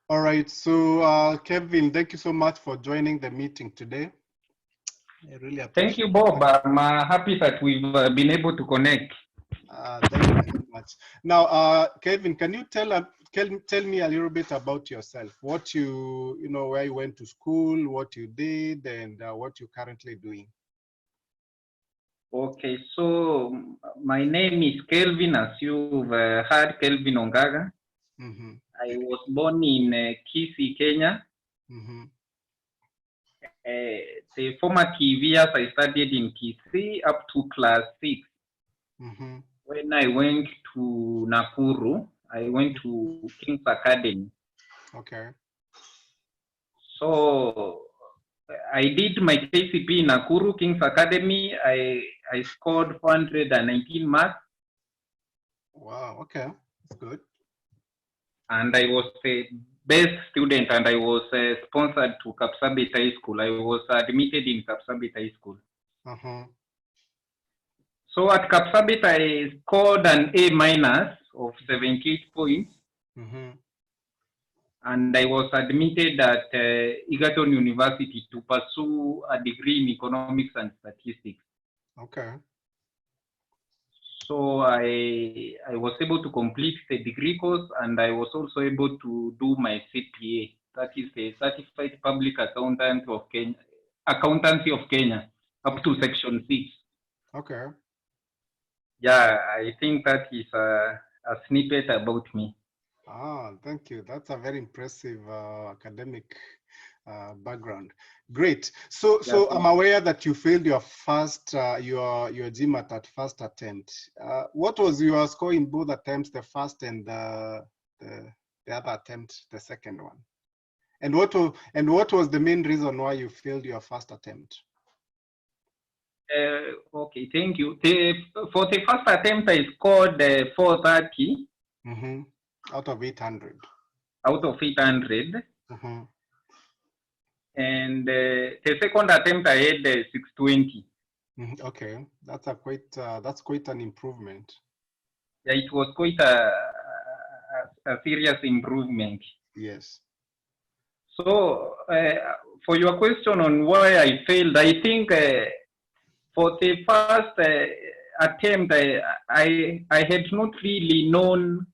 All right. So, Kevin, thank you so much for joining the meeting today. I really Thank you, appreciate Bob. it. I'm happy that we've been able to connect. Thank you very much. Now, Kevin, can you tell me a little bit about yourself? What where you went to school, what you did, and what you're currently doing. Okay, so my name is Kelvin, as you've heard, Kelvin Ongaga. Mm-hmm. I was born in Kisii, Kenya. Mm-hmm. The formative years I studied in Kisii up to class 6. Mm-hmm. When I went to Nakuru, I went to King's Academy. Okay. So I did my KCP in Nakuru, King's Academy. I scored 419 marks. Wow. Okay. That's good. And I was the best student, and I was sponsored to Kapsabet High School. I was admitted in Kapsabet High School. Uh-huh. So at Kapsabet, I scored an A minus of 78 points. Mm-hmm. And I was admitted at Egerton University to pursue a degree in economics and statistics. Okay. So I was able to complete the degree course, and I was also able to do my CPA. That is the Certified Public Accountant of Kenya, Accountancy of Kenya, up to Section 6. Okay. Yeah, I think that is a snippet about me. Thank you. That's a very impressive academic background. Great. So Yeah. I'm aware that you failed your first your GMAT at first attempt. What was your score in both attempts, the first and the other attempt, the second one? And what was the main reason why you failed your first attempt? Okay, thank you. For the first attempt, I scored 430. Mm-hmm. Out of 800. Out of 800. Mm-hmm. And the second attempt, I had 620. Mm-hmm. Okay, that's quite an improvement. Yeah, it was quite a serious improvement. Yes. So, for your question on why I failed, I think for the first attempt, I had not really known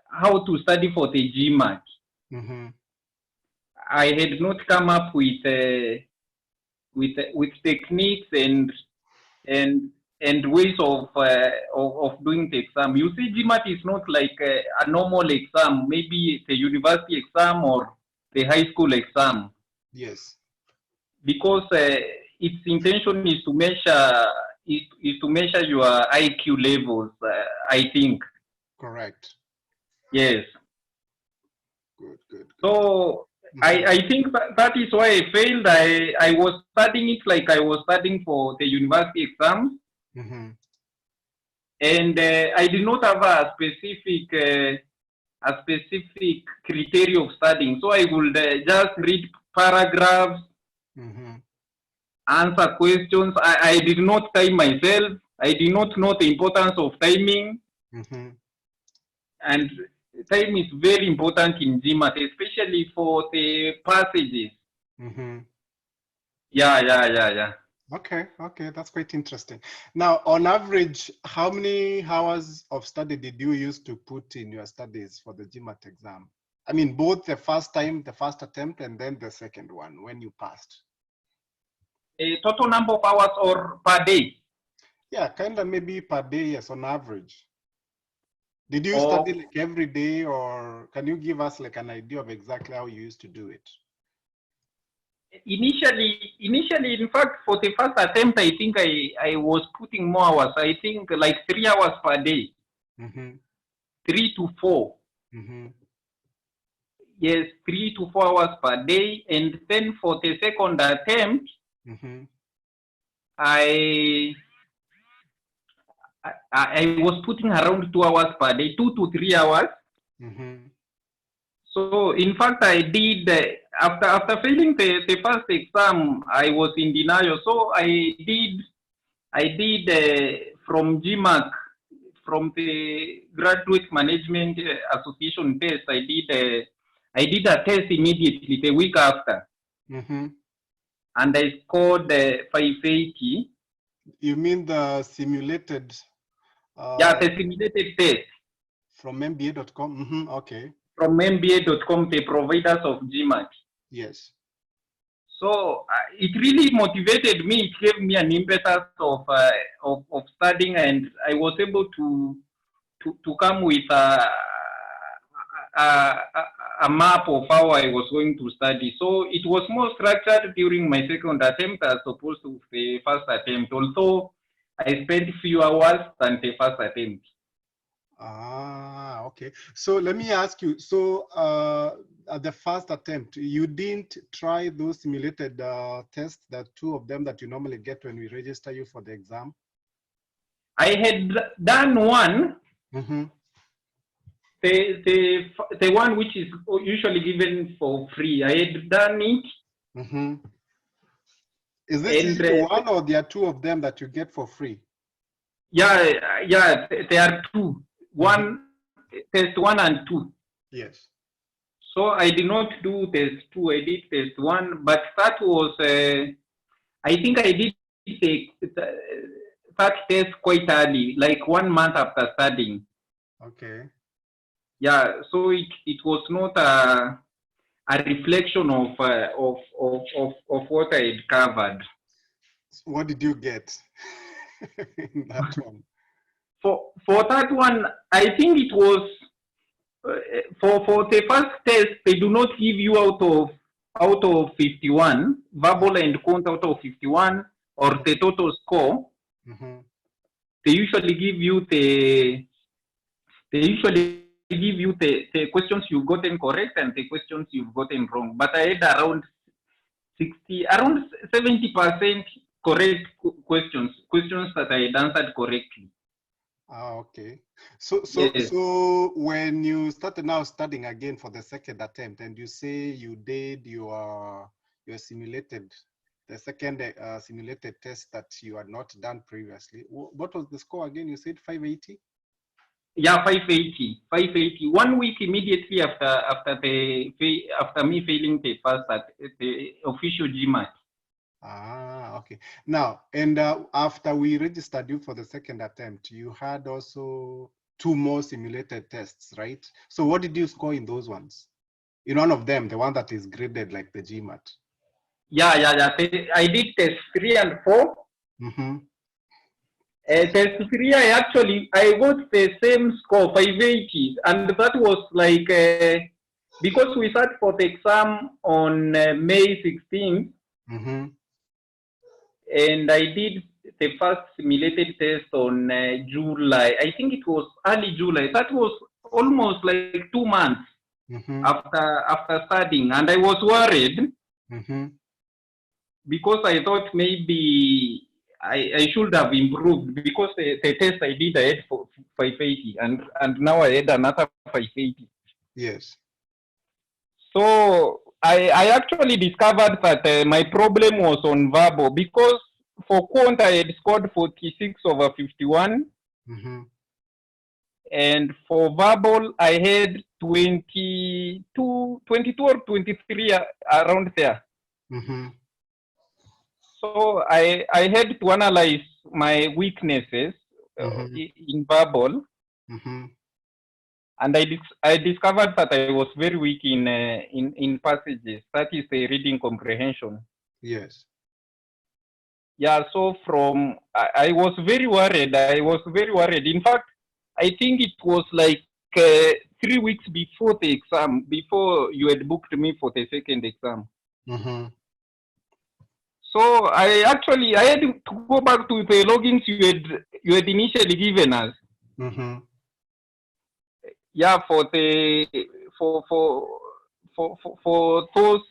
how to study for the GMAT. Mm-hmm. I had not come up with techniques and ways of doing the exam. You see, GMAT is not like a normal exam, maybe the university exam or the high school exam. Yes. Because its intention is to measure your IQ levels. I think. Correct. Yes. Good. So I think that is why I failed. I was studying it like I was studying for the university exams. Mm-hmm. And I did not have a specific criteria of studying. So I would just read paragraphs, Mm-hmm. answer questions. I did not time myself. I did not know the importance of timing. Mm-hmm. And time is very important in GMAT, especially for the passages. Mm-hmm. Yeah. Okay, that's quite interesting. Now, on average, how many hours of study did you use to put in your studies for the GMAT exam? I mean, both the first attempt, and then the second one when you passed. A total number of hours or per day? Yeah, kind of maybe per day, yes, on average. Did you study like every day, or can you give us like an idea of exactly how you used to do it? Initially, in fact, for the first attempt, I think I was putting more hours. I think like 3 hours per day. Mm-hmm. 3 to 4. Mm-hmm. Yes, 3 to 4 hours per day. And then for the second attempt, mm-hmm. I was putting around 2 hours per day, 2 to 3 hours. Mm-hmm. So in fact, I did after failing the first exam, I was in denial. So I did from GMAT from the graduate management association test, I did a test immediately the week after, Mm-hmm. and I scored 580. You mean the simulated? Yeah, the simulated test From MBA.com. Mm-hmm. Okay. from MBA.com, the providers of GMAT. Yes. So it really motivated me. It gave me an impetus of studying, and I was able to come with a, a map of how I was going to study. So it was more structured during my second attempt as opposed to the first attempt. Also, I spent few hours than the first attempt. Ah, okay. So let me ask you, so at the first attempt, you didn't try those simulated tests, the two of them that you normally get when we register you for the exam? I had done one, Mm-hmm. the one which is usually given for free. I had done it. Mm-hmm. Is it the one or there are two of them that you get for free? Yeah, there are two. One, test 1 and 2. Yes. So I did not do test 2, I did test 1, but that was, I think I did that test quite early, like 1 month after studying. Okay. Yeah, so it was not a reflection of what I had covered. What did you get in that one? For that one, I think it was for the first test, they do not give you out of 51 verbal and count out of 51 or the total score. Mm-hmm. They usually give you the questions you've gotten correct and the questions you've gotten wrong. But I had around 70% correct questions that I had answered correctly. Ah, okay. So Yes. so when you started now studying again for the second attempt, and you say you did your simulated, the second simulated test that you had not done previously, what was the score again? You said 580? Yeah, 580. 1 week immediately after me failing the first the official GMAT. Ah, okay. Now, and after we registered you for the second attempt, you had also 2 more simulated tests, right? So what did you score in those ones? In one of them, the one that is graded like the GMAT? Yeah. I did test 3 and 4. Mm-hmm. Test 3, I got the same score, 580, and that was like because we sat for the exam on May 16th, Mm-hmm. and I did the first simulated test on July. I think it was early July. That was almost like 2 months Mm-hmm. after studying, and I was worried Mm-hmm. because I thought maybe I should have improved because the test I did I had for 580 and now I had another 580. Yes. So I actually discovered that my problem was on verbal because for quant I had scored 46 over 51. Mm-hmm. And for verbal I had 22 or 23 around there. Mm-hmm. So I had to analyze my weaknesses in verbal, and I discovered that I was very weak in passages. That is the reading comprehension. Yes. Yeah. So I was very worried. In fact, I think it was like 3 weeks before the exam, before you had booked me for the second exam. Mm-hmm. So I had to go back to the logins you had initially given us. Mm-hmm. Yeah, for those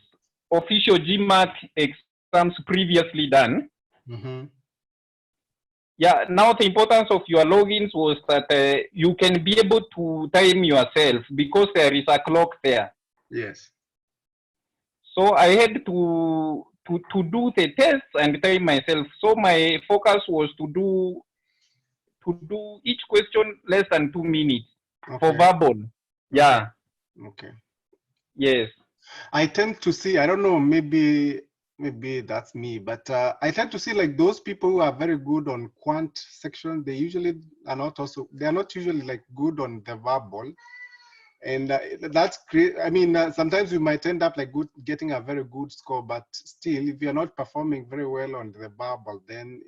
official GMAT exams previously done. Mm-hmm. Yeah, now the importance of your logins was that you can be able to time yourself because there is a clock there. Yes. So I had to do the tests and time myself. So my focus was to to do each question less than 2 minutes for Okay. verbal. Yeah. Okay. Yes. I tend to see, I don't know, maybe that's me, but I tend to see like those people who are very good on quant section, they usually are not also, they are not usually like good on the verbal. And that's great. I mean, sometimes we might end up like getting a very good score, but still, if you're not performing very well on the verbal, then,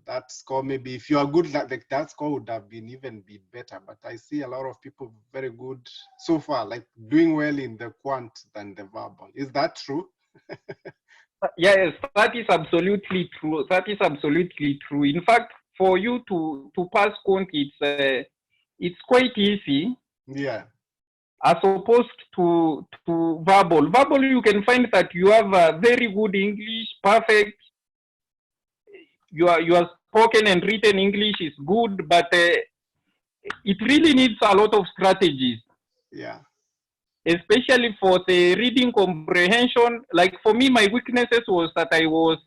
that score, maybe if you are good, like that score would have been even be better. But I see a lot of people very good so far, like doing well in the quant than the verbal. Is that true? Yes, that is absolutely true. That is absolutely true. In fact, for you to pass quant, it's quite easy. Yeah. As opposed to verbal. Verbal, you can find that you have a very good English, perfect. Your spoken and written English is good, but it really needs a lot of strategies. Yeah. Especially for the reading comprehension. Like for me, my weaknesses was that I was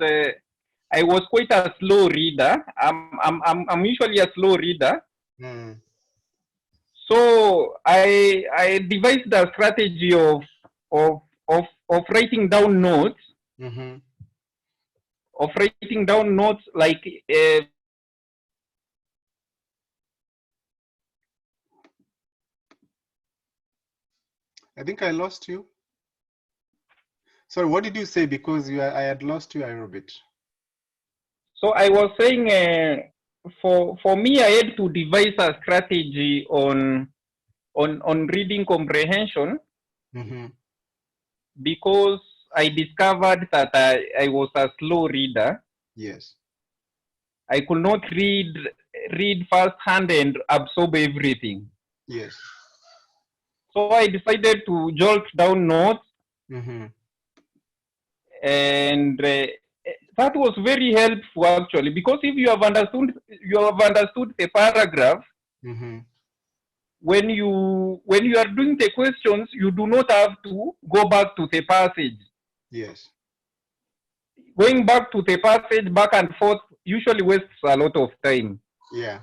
quite a slow reader. I'm usually a slow reader. Mm. So I devised a strategy of writing down notes. Mm-hmm. Of writing down notes like I think I lost you. Sorry, what did you say? Because I had lost you a little bit. so I was saying for me I had to devise a strategy on reading comprehension. Mm-hmm. Because I discovered that I was a slow reader. Yes. I could not read firsthand and absorb everything. Yes. So I decided to jot down notes, Mm-hmm. and that was very helpful actually. Because if you have understood the paragraph, Mm-hmm. when you are doing the questions, you do not have to go back to the passage. Yes. Going back to the passage back and forth usually wastes a lot of time. Yeah.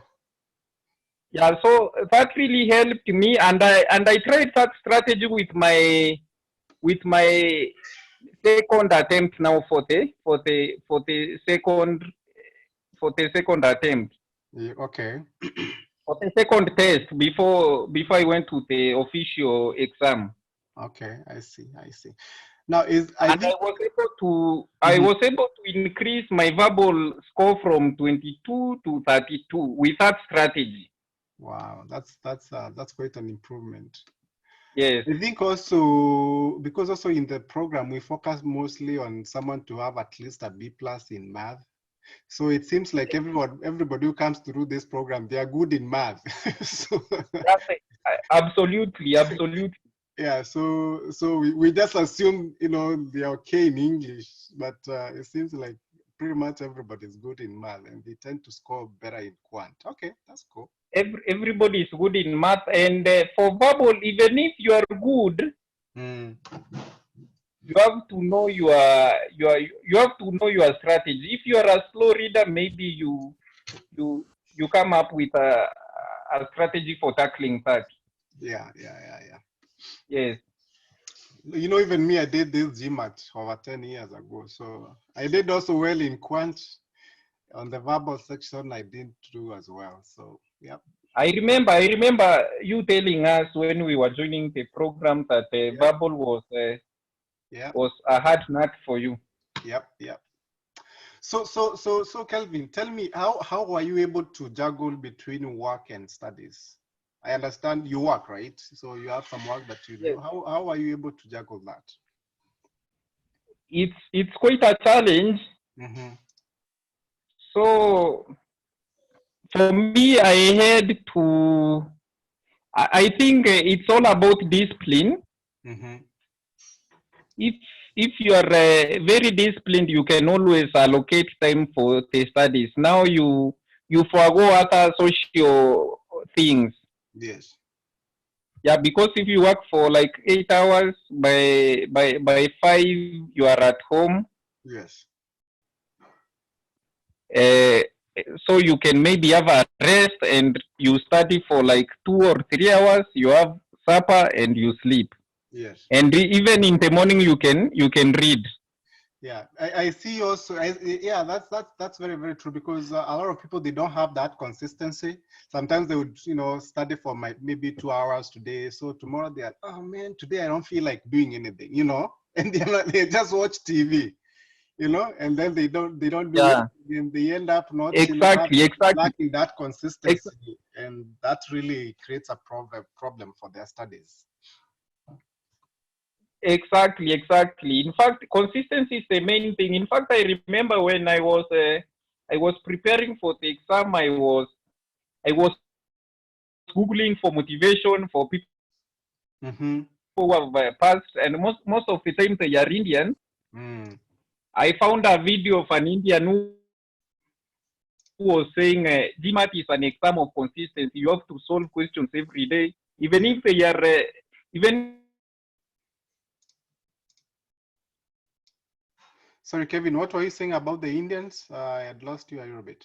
Yeah, so that really helped me, and I tried that strategy with my second attempt now for the second attempt. Yeah. Okay. For the second test before I went to the official exam. Okay. I see. I see. Now I And think. I Mm-hmm. was able to increase my verbal score from 22 to 32 with that strategy. Wow, that's quite an improvement. Yes. I think also because also in the program we focus mostly on someone to have at least a B plus in math. So it seems like everybody who comes through this program, they are good in math. So That's it. Absolutely, absolutely. yeah, so we just assume they're okay in English, but it seems like pretty much everybody's good in math and they tend to score better in quant. Okay, that's cool. Everybody is good in math, and for verbal, even if you are good, you have to know you have to know your strategy. If you are a slow reader, maybe you come up with a strategy for tackling that. Yeah. Yes. Even me, I did this GMAT over 10 years ago. So I did also well in quant. On the verbal section, I did do as well. So, yeah. I remember you telling us when we were joining the program that verbal was a hard nut for you. Yep. So Kelvin, tell me how are you able to juggle between work and studies? I understand you work, right? So you have some work that you do. Yes. How are you able to juggle that? It's quite a challenge. Mm-hmm. So for me, I had to. I think it's all about discipline. Mm-hmm. If you are very disciplined, you can always allocate time for the studies. Now you forgo other social things. Yes. Yeah, because if you work for like 8 hours, by 5 you are at home. Yes. so you can maybe have a rest and you study for like 2 or 3 hours. You have supper and you sleep. Yes. And even in the morning, you can read. Yeah, I see also. Yeah, that's very, very true, because a lot of people, they don't have that consistency. Sometimes they would, study for maybe 2 hours today. So tomorrow they are, oh man, today I don't feel like doing anything, and they just watch TV, and then they don't do it, Yeah, and they end up not, exactly, exactly. lacking that consistency, and that really creates a problem for their studies. Exactly, exactly. In fact, consistency is the main thing. In fact, I remember when I was preparing for the exam, I was googling for motivation for people Mm-hmm. who have passed, and most of the time they are Indian. Mm. I found a video of an Indian who was saying GMAT is an exam of consistency. You have to solve questions every day, even Yeah. if they are even Sorry, Kevin, what were you saying about the Indians? I had lost you a little bit.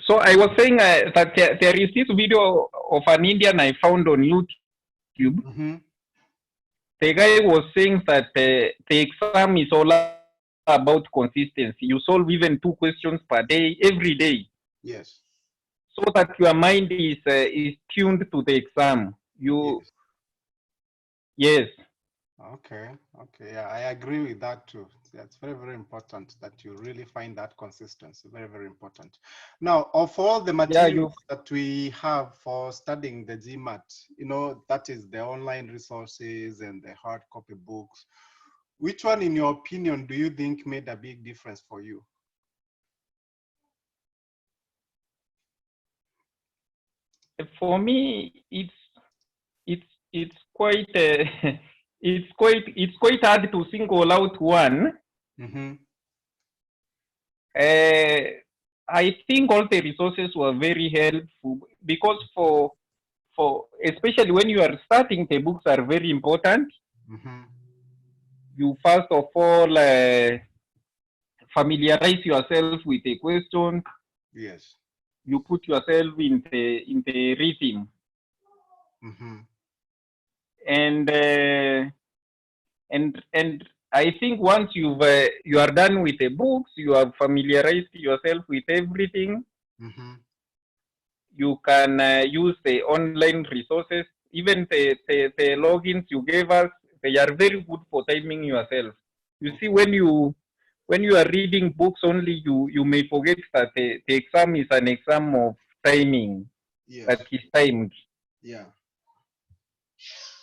So I was saying that there is this video of an Indian I found on YouTube. Mm-hmm. The guy was saying that the exam is all about consistency. You solve even 2 questions per day, every day, Yes. so that your mind is tuned to the exam. Yes. Yes, Okay. Okay. Yeah, I agree with that too. That's very, very important that you really find that consistency. Very, very important. Now, of all the yeah, materials you. that we have for studying the GMAT, that is the online resources and the hard copy books. Which one, in your opinion, do you think made a big difference for you? For me, it's quite it's quite hard to single out one. Mm-hmm. Uh, I think all the resources were very helpful because for especially when you are starting, the books are very important. Mm-hmm. You first of all familiarize yourself with the question. Yes. You put yourself in the rhythm, Mm-hmm. and and I think once you are done with the books, you have familiarized yourself with everything. Mm-hmm. You can use the online resources, even the logins you gave us. They are very good for timing yourself. You see, Okay. when you are reading books only, you may forget that the exam is an exam of timing, Yes. that is timed. Yeah.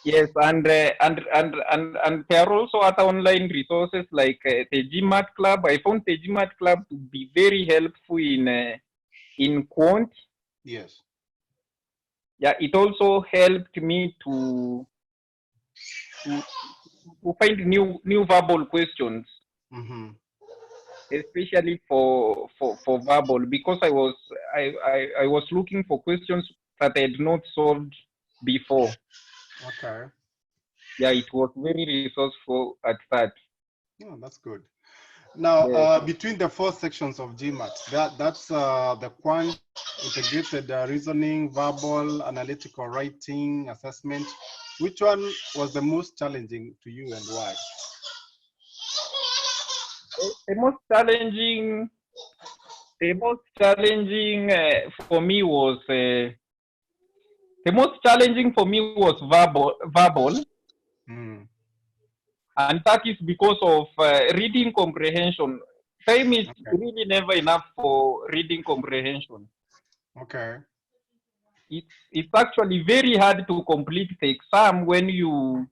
Yes, and there are also other online resources like the GMAT Club. I found the GMAT Club to be very helpful in quant. Yes. Yeah, it also helped me to to find new verbal questions, Mm-hmm. especially for verbal, because I was looking for questions that I had not solved before. Okay. Yeah, it was very resourceful at that. Oh, that's good. Now, Yes. between the four sections of GMAT, that's the quant, integrated reasoning, verbal, analytical writing, assessment. Which one was the most challenging to you, and why? The most challenging, the most challenging for me was the most challenging for me was verbal, Mm. and that is because of reading comprehension. Time is Okay. really never enough for reading comprehension. Okay. It's actually very hard to complete the exam when you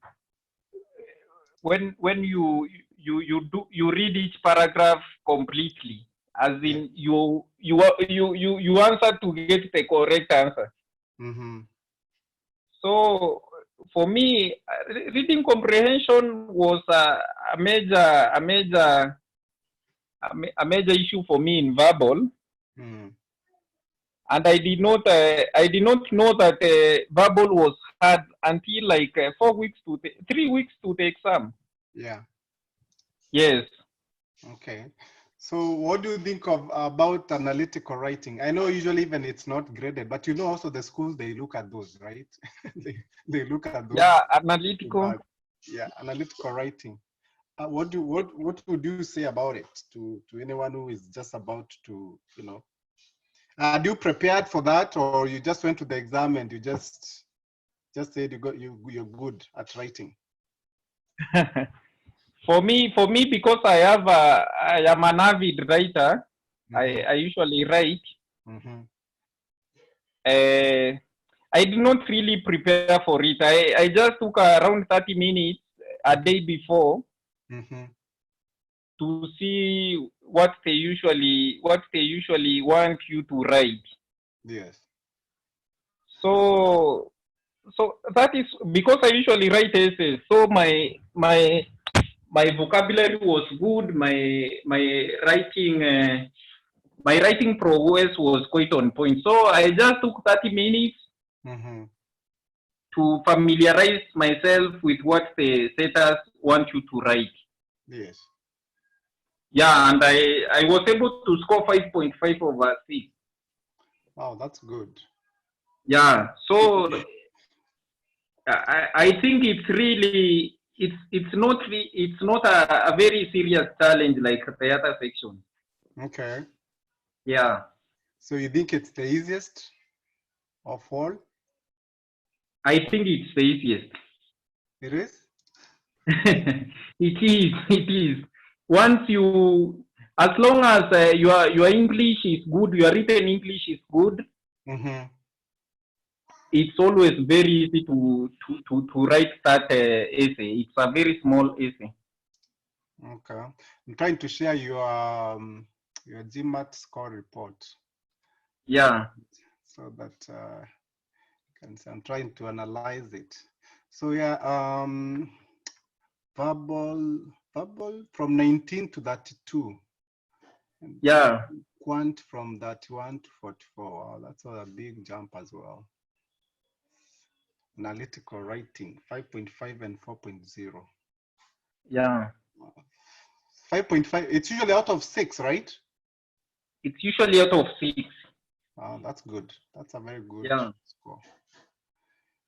read each paragraph completely, as Yeah. in you answer to get the correct answer. Mm-hmm. So for me, reading comprehension was a major issue for me in verbal, Mm. and I did not know that verbal was hard until like 4 weeks to 3 weeks to the exam. Yeah. Yes. Okay. So what do you think of about analytical writing? I know usually even it's not graded, but you know also the schools, they look at those, right? they look at those. Yeah, analytical. Yeah, analytical writing. What would you say about it to anyone who is just about to, you know, are you prepared for that, or you just went to the exam and you just said you're good at writing? For me, because I am an avid writer. Mm-hmm. I usually write. Mm-hmm. I did not really prepare for it. I just took around 30 minutes a day before Mm-hmm. to see what they usually want you to write. Yes. So that is because I usually write essays. So my vocabulary was good. My writing prowess was quite on point. So I just took 30 minutes Mm-hmm. to familiarize myself with what the setters want you to write. Yes. Yeah, and I was able to score 5.5 over 6. Wow, that's good. Yeah, so I think it's really it's not a very serious challenge like the other section. Okay. Yeah, So you think it's the easiest of all? I think it's the easiest. It is? It is. Once you, as long as your English is good, your written English is good, Mm-hmm. it's always very easy to write that essay. It's a very small essay. Okay. I'm trying to share your GMAT score report. Yeah. So that you can see I'm trying to analyze it. So yeah, verbal from 19 to 32. And Yeah. quant from 31 to 44. Wow, that's a big jump as well. Analytical writing, 5.5 and 4.0. Yeah. 5.5, it's usually out of 6, right? It's usually out of 6. That's good. That's a very good Yeah. score.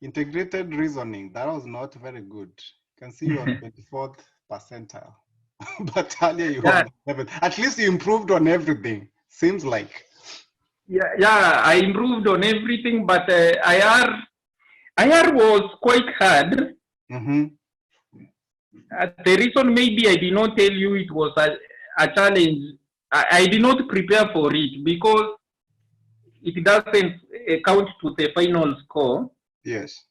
Integrated reasoning, that was not very good. You can see you're on 24th percentile. But earlier you Yeah. were 7th. At least you improved on everything, seems like. Yeah, I improved on everything, but IR was quite hard. Mm-hmm. The reason maybe I did not tell you it was a challenge. I did not prepare for it because it doesn't count to the final score. Yes.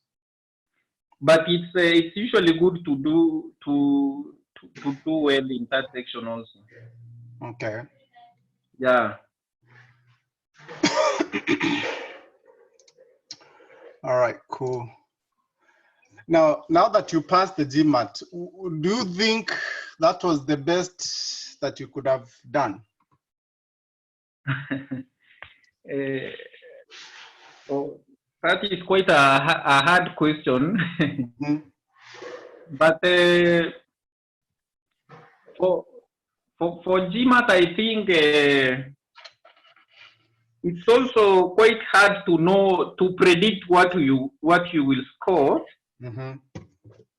But it's usually good to do well in that section also. Okay. Yeah. All right, cool. Now that you passed the GMAT, do you think that was the best that you could have done? So that is quite a hard question. Mm-hmm. But for GMAT, I think it's also quite hard to predict what you will score. Mm-hmm.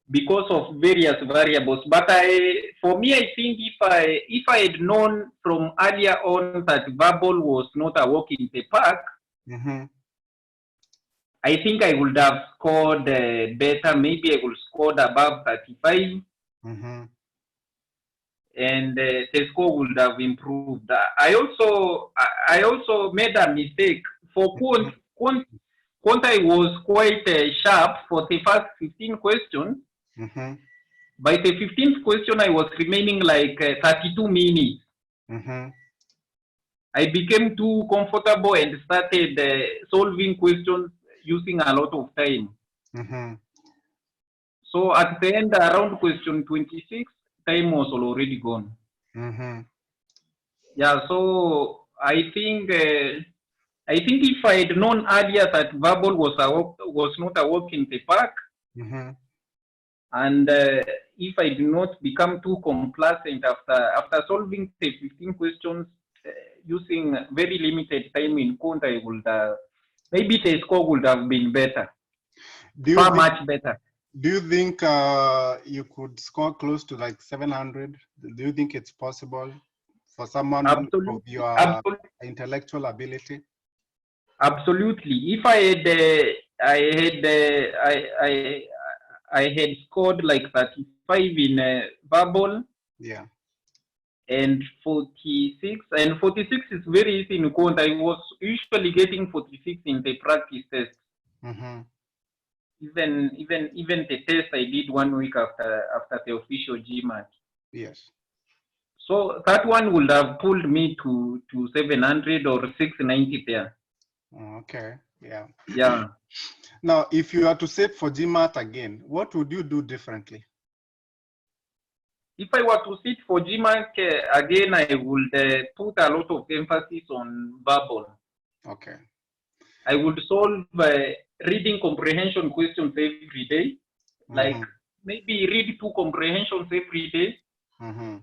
Because of various variables. But for me, I think if I had known from earlier on that verbal was not a walk in the park, Mm-hmm. I think I would have scored better. Maybe I would scored above 35. Mm-hmm. And the score would have improved. I also made a mistake for quant. Quant I was quite sharp for the first 15 questions. Mm-hmm. By the 15th question, I was remaining like 32 minutes. Mm-hmm. I became too comfortable and started solving questions using a lot of time. Mm-hmm. So at the end, around question 26, time was already gone. Mm-hmm. Yeah, so I think if I had known earlier that verbal was not a walk in the park, Mm-hmm. And if I do not become too complacent after solving the 15 questions using very limited time in code, I would maybe the score would have been better, much better. Do you think you could score close to like 700? Do you think it's possible for someone of your intellectual ability? Absolutely. If I had scored like 35 in verbal, yeah, and 46, and 46 is very easy in code. I was usually getting 46 in the practice test. Mm-hmm. Even the test I did 1 week after the official GMAT. Yes. So that one would have pulled me to 700 or 690 there. Okay. Yeah. Yeah. Now, if you are to sit for GMAT again, what would you do differently? If I were to sit for GMAT again, I would put a lot of emphasis on verbal. Okay. I would solve reading comprehension questions every day, like maybe read 2 comprehensions every day, and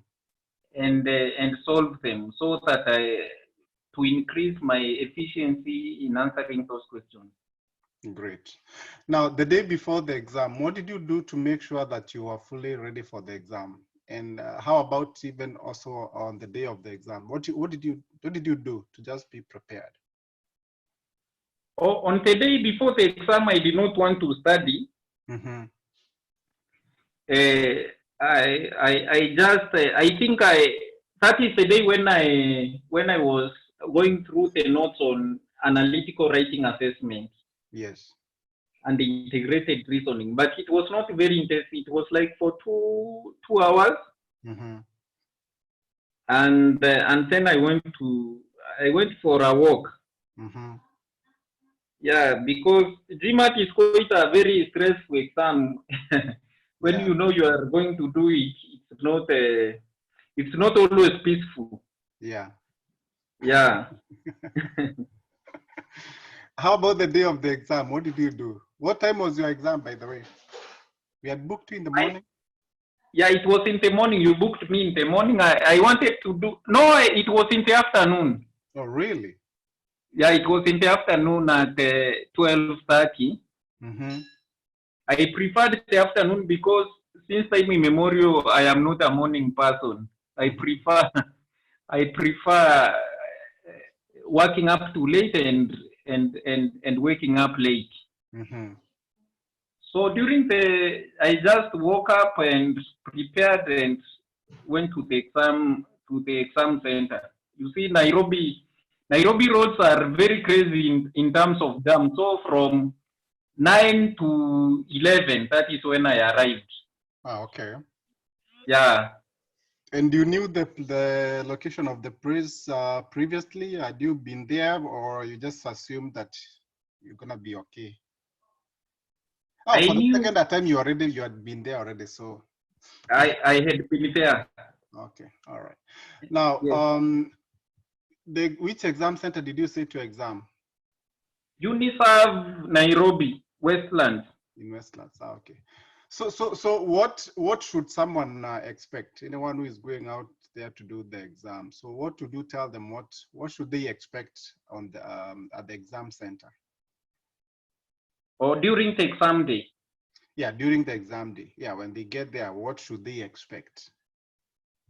solve them, so that to increase my efficiency in answering those questions. Great. Now, the day before the exam, what did you do to make sure that you are fully ready for the exam? And how about even also on the day of the exam? What did you do to just be prepared? Oh, on the day before the exam, I did not want to study. I think that is the day when I was going through the notes on analytical writing assessment. Yes. And integrated reasoning, but it was not very intense. It was like for two hours. And then I went for a walk. Yeah, because GMAT is quite a very stressful exam. When you know you are going to do it, it's not always peaceful. Yeah. Yeah. How about the day of the exam? What did you do? What time was your exam, by the way? We had booked you in the morning? Yeah, it was in the morning. You booked me in the morning. I wanted to do... No, it was in the afternoon. Oh, really? Yeah, it was in the afternoon at 12:30. I preferred the afternoon because since time immemorial, I am not a morning person. I prefer working up too late and waking up late. So I just woke up and prepared and went to the exam center. You see, Nairobi roads are very crazy in terms of jam. So from 9 to 11, that is when I arrived. Oh, okay. Yeah. And you knew the location of the place previously? Had you been there, or you just assumed that you're gonna be okay? Oh, for the second time you had been there already, so I had been there. Okay, all right. Now, yes. Which exam center did you say to exam? UNISAV Nairobi, Westlands. In Westlands, okay. So what should someone expect? Anyone who is going out there to do the exam. So what would you tell them? What should they expect on the at the exam center? Or during the exam day? Yeah, during the exam day. Yeah, when they get there, what should they expect?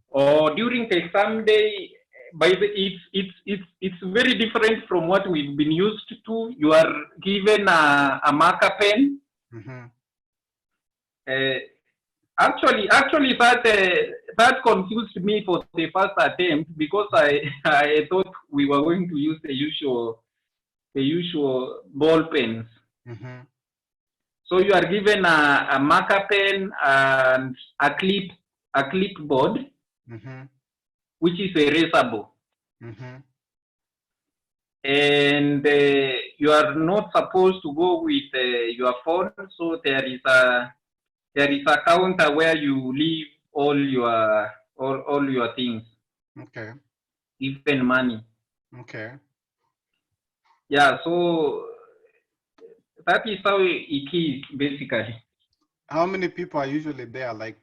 Or during the exam day, it's very different from what we've been used to. You are given a marker pen. Actually, that confused me for the first attempt because I thought we were going to use the usual ball pens. So you are given a marker pen and a clipboard, which is erasable. And you are not supposed to go with your phone. So there is a counter where you leave all your things. Okay. Even money. Okay. Yeah, so that is how it is basically. How many people are usually there? Like,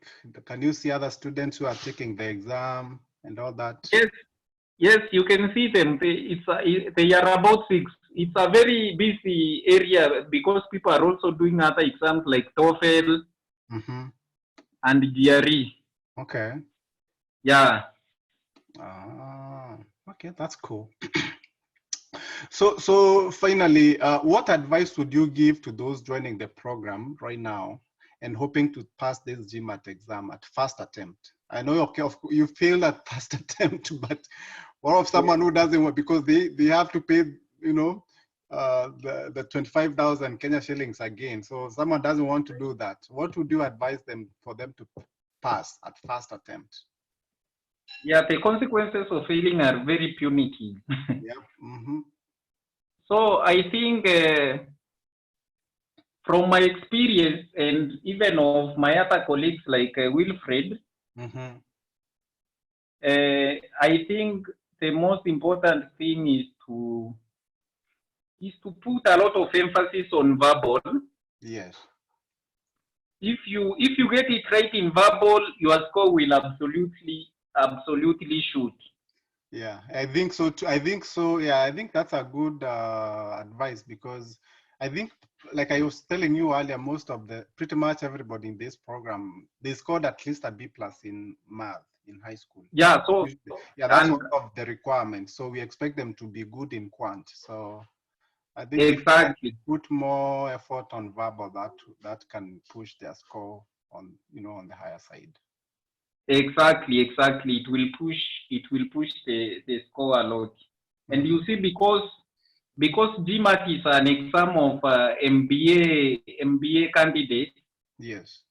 can you see other students who are taking the exam and all that? Yes, yes, you can see them. They are about six. It's a very busy area because people are also doing other exams like TOEFL Mm-hmm. and GRE. Okay. Yeah. Ah, okay, that's cool. So finally, what advice would you give to those joining the program right now and hoping to pass this GMAT exam at first attempt? I know you failed at first attempt, but what of someone who doesn't want, because they have to pay, you know, the 25,000 Kenya shillings again. So someone doesn't want to do that. What would you advise them for them to pass at first attempt? Yeah, the consequences of failing are very punitive. Yeah. Mm-hmm. So I think from my experience and even of my other colleagues like Wilfred, Mm-hmm. I think the most important thing is to put a lot of emphasis on verbal. Yes. If you get it right in verbal, your score will absolutely shoot. Yeah, I think so too. I think so. Yeah, I think that's a good advice, because I think, like I was telling you earlier, pretty much everybody in this program, they scored at least a B plus in math in high school. Yeah. So Yeah, that's and one of the requirements. So we expect them to be good in quant. So I think if they exactly. put more effort on verbal, that can push their score on, on the higher side. Exactly, exactly. It will push the score a lot. And you see, because GMAT is an exam of MBA candidate, Yes.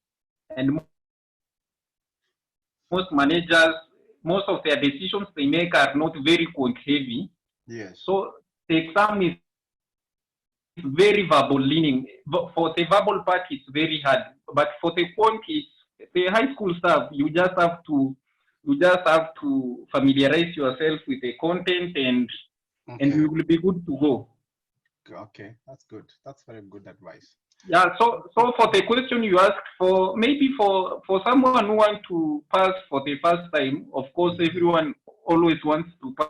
and most managers, most of their decisions they make are not very quant heavy. Yes. So the exam is very verbal leaning. For the verbal part, it's very hard. But for the quant, the high school stuff. You just have to familiarize yourself with the content, and Okay. you will be good to go. Okay, that's good. That's very good advice. Yeah. So for the question you asked, for maybe for someone who wants to pass for the first time, of course, everyone always wants to pass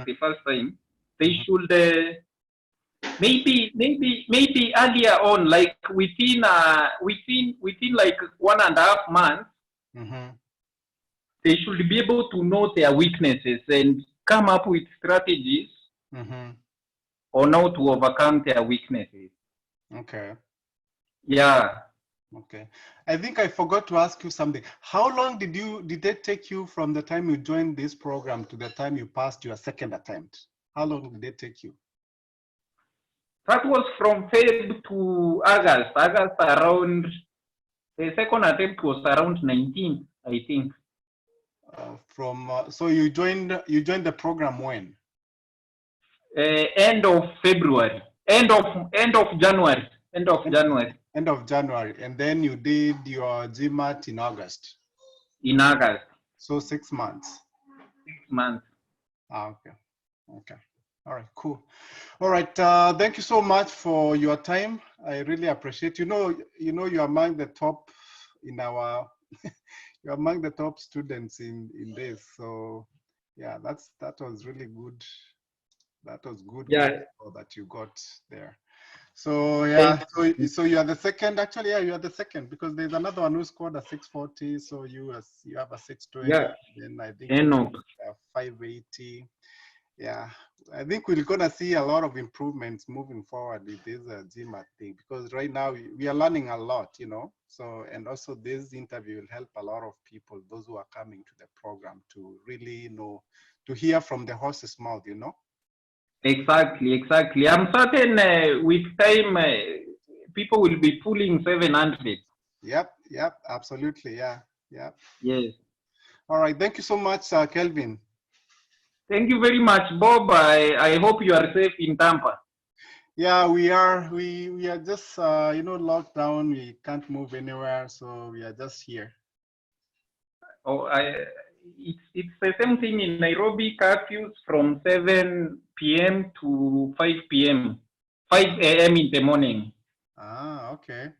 the first time. They should. Maybe earlier on, like within like 1.5 months, they should be able to know their weaknesses and come up with strategies on how to overcome their weaknesses. Okay. Yeah. Okay. I think I forgot to ask you something. How long did it take you from the time you joined this program to the time you passed your second attempt? How long did it take you? That was from Feb to August. August around, the second attempt was around 19, I think. So you joined the program when? End of February. End of January. End of January. End of January, and then you did your GMAT in August. In August. So 6 months. 6 months. Okay. Okay. All right, cool. All right, thank you so much for your time. I really appreciate. You're among the top in our. You're among the top students in this. So, yeah, that was really good. That was good. Yeah. Good that you got there. So yeah, so you are the second. Actually, yeah, you are the second, because there's another one who scored a 640. So you have a 620. Yeah. Then I think Enoch. 580. Yeah, I think we're gonna see a lot of improvements moving forward with this GMAT thing, because right now we are learning a lot, So, and also this interview will help a lot of people, those who are coming to the program, to really know, to hear from the horse's mouth, Exactly. I'm certain with time people will be pulling 700. Yep, absolutely, yeah. Yes. All right, thank you so much, Kelvin. Thank you very much, Bob. I hope you are safe in Tampa. Yeah, we are. We are just locked down. We can't move anywhere, so we are just here. Oh, it's the same thing in Nairobi. Curfews from 7 p.m. to 5 p.m. 5 a.m. in the morning. Ah, okay.